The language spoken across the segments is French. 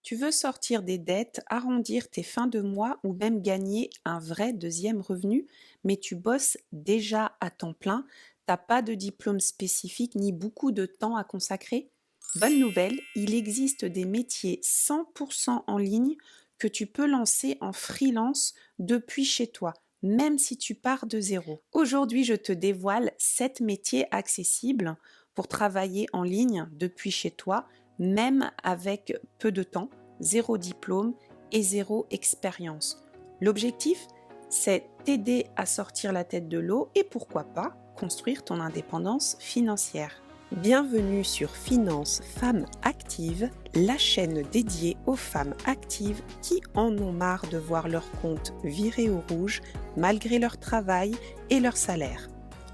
Tu veux sortir des dettes, arrondir tes fins de mois ou même gagner un vrai deuxième revenu, mais tu bosses déjà à temps plein, t'as pas de diplôme spécifique ni beaucoup de temps à consacrer? Bonne nouvelle, il existe des métiers 100% en ligne que tu peux lancer en freelance depuis chez toi, même si tu pars de zéro. Aujourd'hui, je te dévoile 7 métiers accessibles pour travailler en ligne depuis chez toi, même avec peu de temps, zéro diplôme et zéro expérience. L'objectif, c'est t'aider à sortir la tête de l'eau et pourquoi pas construire ton indépendance financière. Bienvenue sur Finance Femmes Actives, la chaîne dédiée aux femmes actives qui en ont marre de voir leur compte virer au rouge malgré leur travail et leur salaire.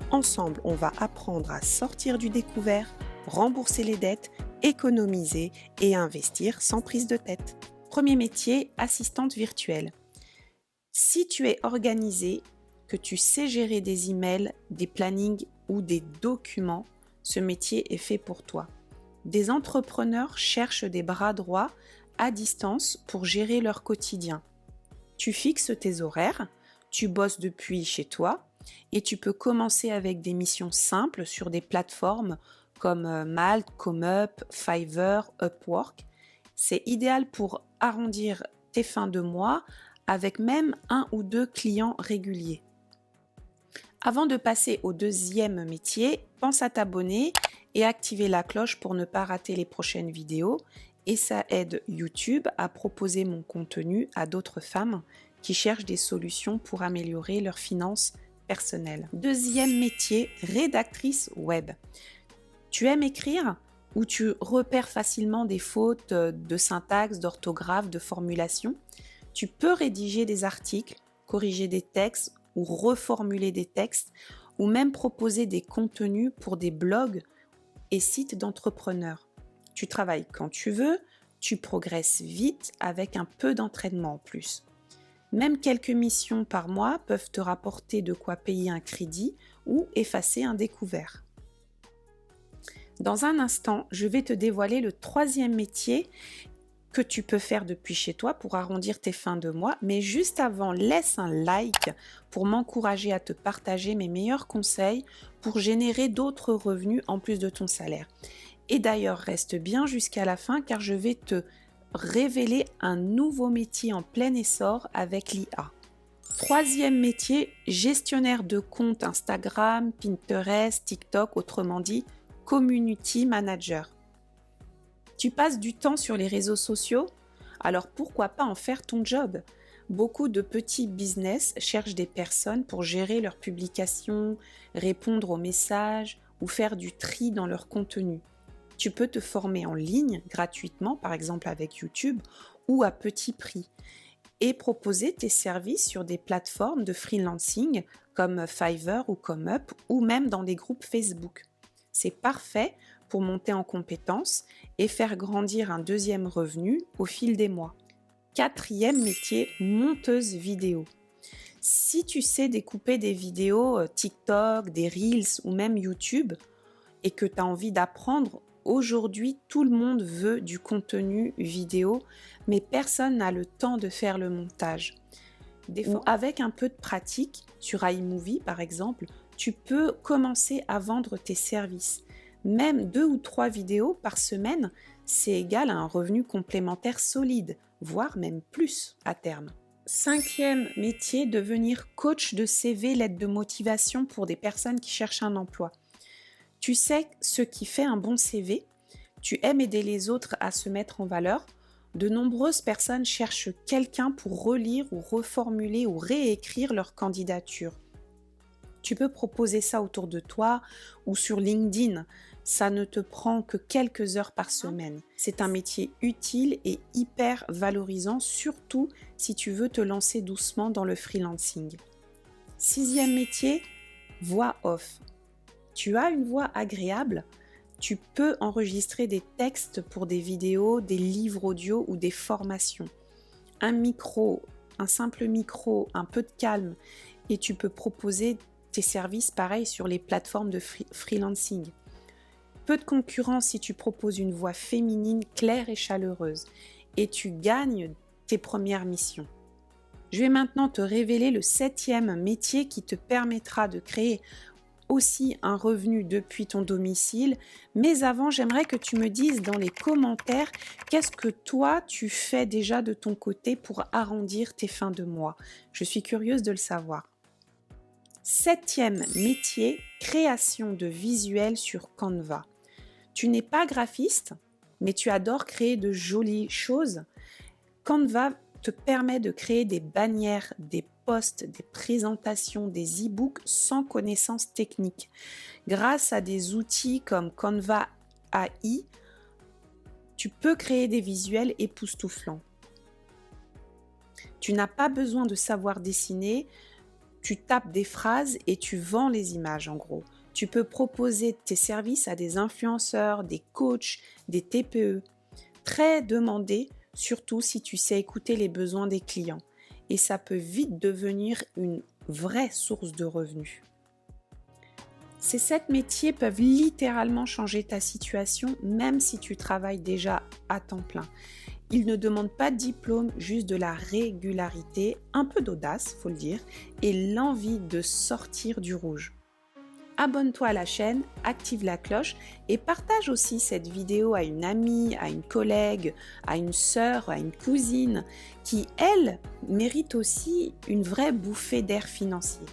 Ensemble, on va apprendre à sortir du découvert, rembourser les dettes, économiser et investir sans prise de tête. Premier métier, assistante virtuelle. Si tu es organisé, que tu sais gérer des emails, des plannings ou des documents, ce métier est fait pour toi. Des entrepreneurs cherchent des bras droits à distance pour gérer leur quotidien. Tu fixes tes horaires, tu bosses depuis chez toi et tu peux commencer avec des missions simples sur des plateformes comme Malt, ComeUp, Fiverr, Upwork. C'est idéal pour arrondir tes fins de mois avec même 1 ou 2 clients réguliers. Avant de passer au deuxième métier, pense à t'abonner et activer la cloche pour ne pas rater les prochaines vidéos. Et ça aide YouTube à proposer mon contenu à d'autres femmes qui cherchent des solutions pour améliorer leurs finances personnelles. Deuxième métier, rédactrice web. Tu aimes écrire ou tu repères facilement des fautes de syntaxe, d'orthographe, de formulation? Tu peux rédiger des articles, corriger des textes ou reformuler des textes ou même proposer des contenus pour des blogs et sites d'entrepreneurs. Tu travailles quand tu veux, tu progresses vite avec un peu d'entraînement en plus. Même quelques missions par mois peuvent te rapporter de quoi payer un crédit ou effacer un découvert. Dans un instant, je vais te dévoiler le troisième métier que tu peux faire depuis chez toi pour arrondir tes fins de mois. Mais juste avant, laisse un like pour m'encourager à te partager mes meilleurs conseils pour générer d'autres revenus en plus de ton salaire. Et d'ailleurs, reste bien jusqu'à la fin car je vais te révéler un nouveau métier en plein essor avec l'IA. Troisième métier, gestionnaire de compte Instagram, Pinterest, TikTok, autrement dit, community manager. Tu passes du temps sur les réseaux sociaux? Alors pourquoi pas en faire ton job? Beaucoup de petits business cherchent des personnes pour gérer leurs publications, répondre aux messages ou faire du tri dans leur contenu. Tu peux te former en ligne gratuitement, par exemple avec YouTube, ou à petit prix, et proposer tes services sur des plateformes de freelancing comme Fiverr ou ComeUp, ou même dans des groupes Facebook. C'est parfait pour monter en compétences et faire grandir un deuxième revenu au fil des mois. Quatrième métier, monteuse vidéo. Si tu sais découper des vidéos TikTok, des Reels ou même YouTube et que tu as envie d'apprendre, aujourd'hui tout le monde veut du contenu vidéo, mais personne n'a le temps de faire le montage. Ou avec un peu de pratique, sur iMovie par exemple, tu peux commencer à vendre tes services. Même 2 ou 3 vidéos par semaine, c'est égal à un revenu complémentaire solide, voire même plus à terme. Cinquième métier, devenir coach de CV, lettre de motivation pour des personnes qui cherchent un emploi. Tu sais ce qui fait un bon CV, tu aimes aider les autres à se mettre en valeur. De nombreuses personnes cherchent quelqu'un pour relire ou reformuler ou réécrire leur candidature. Tu peux proposer ça autour de toi ou sur LinkedIn. Ça ne te prend que quelques heures par semaine. C'est un métier utile et hyper valorisant, surtout si tu veux te lancer doucement dans le freelancing. Sixième métier, voix off. Tu as une voix agréable, tu peux enregistrer des textes pour des vidéos, des livres audio ou des formations. Un micro, un simple micro, un peu de calme et tu peux proposer tes services pareil sur les plateformes de freelancing. Peu de concurrence si tu proposes une voix féminine claire et chaleureuse. et tu gagnes tes premières missions. Je vais maintenant te révéler le 7e métier qui te permettra de créer aussi un revenu depuis ton domicile. Mais avant, j'aimerais que tu me dises dans les commentaires qu'est-ce que toi tu fais déjà de ton côté pour arrondir tes fins de mois. Je suis curieuse de le savoir. 7e métier, création de visuels sur Canva. Tu n'es pas graphiste, mais tu adores créer de jolies choses. Canva te permet de créer des bannières, des posts, des présentations, des e-books sans connaissances techniques. Grâce à des outils comme Canva AI, tu peux créer des visuels époustouflants. Tu n'as pas besoin de savoir dessiner, tu tapes des phrases et tu vends les images en gros. Tu peux proposer tes services à des influenceurs, des coachs, des TPE. Très demandés, surtout si tu sais écouter les besoins des clients. Et ça peut vite devenir une vraie source de revenus. Ces 7 métiers peuvent littéralement changer ta situation, même si tu travailles déjà à temps plein. Ils ne demandent pas de diplôme, juste de la régularité, un peu d'audace, faut le dire, et l'envie de sortir du rouge. Abonne-toi à la chaîne, active la cloche et partage aussi cette vidéo à une amie, à une collègue, à une sœur, à une cousine qui, elle, mérite aussi une vraie bouffée d'air financier.